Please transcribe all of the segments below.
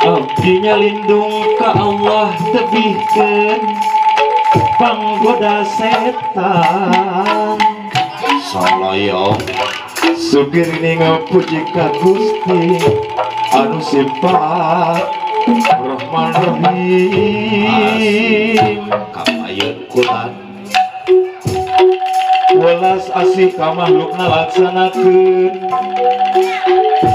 Abdinya lindung ka Allah tebihkeun panggoda setan salaya sugir ngapuji ka Gusti anu sifat Rahman Rahim kamayun kulan welas asih ka makhlukna laksanakeun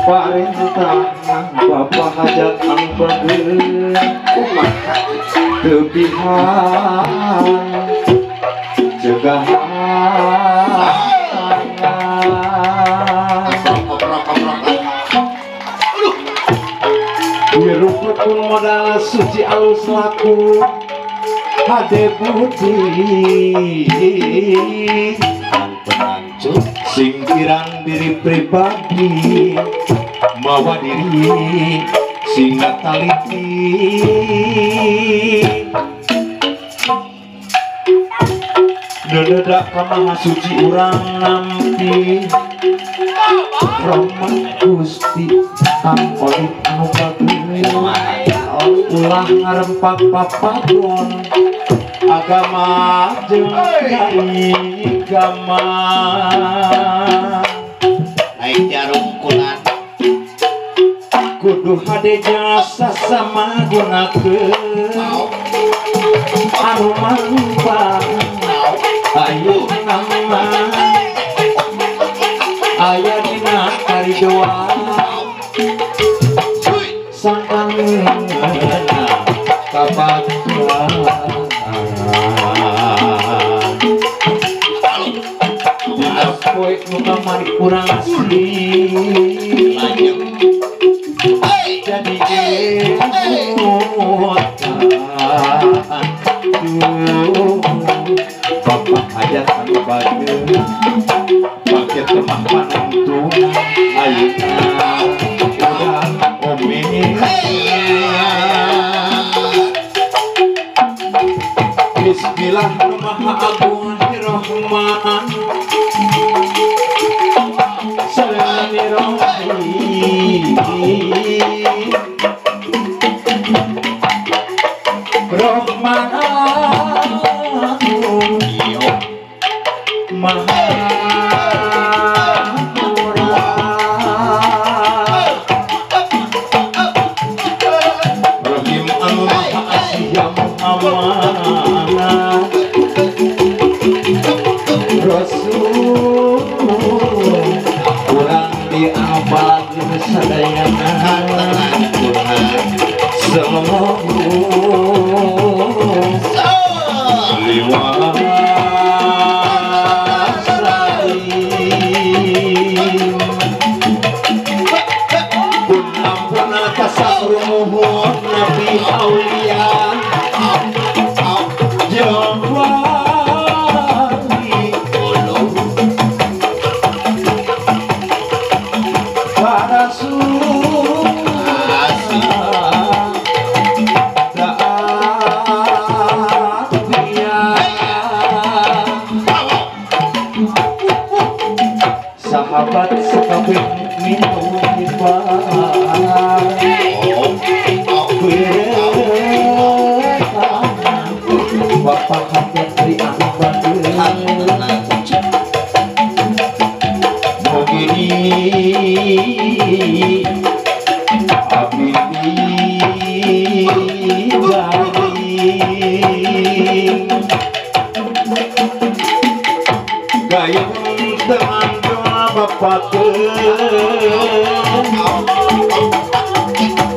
parentah Bapak hajat anu bageun kumaha teu bihan cegahan wirupun modal suci alus laku hade budi penancut singkiran diri pribadi mawa diri singkat taliti dededak kamaha suci urang nampi Rahman Gusti angkolit anu bageun ulah ngarempak papagon agama jeung agama aing jarum kulan kudu hade jasa sama gunakeun anu mangrupa ayo nama aya dina karidoan sangkangeun kabagyan dina poe nu kamari kurang asli jadi Bapak hajat anu bageun paket temah panentung ayeuna urang omeh Bismillah nu maha agung Rahman salami rahim Rahman maha Rahim anu maha asih yang amanah Rasul kurang diabad sadayana sallallahu liwat kasarumuhun nabi aulia jawali para sahabat sekabeh minum Bapak hajat dari aku bageun mogini abdi bari gayung dengan doa bapakeun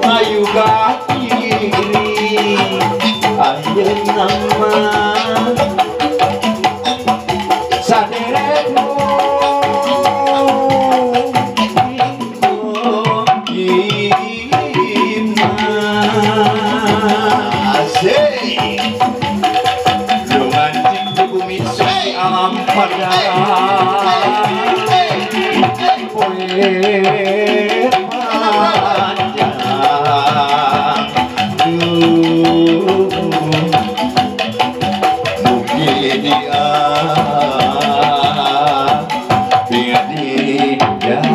ayu kiri ayeuna mah saderek alam pada poe panjang mungkin dia dari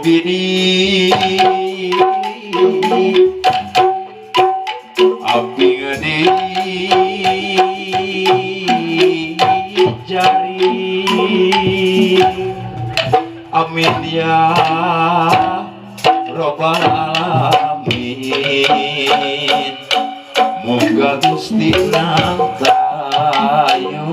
geni api gede jari amin ya robbal alamin moga Gusti nang tayungan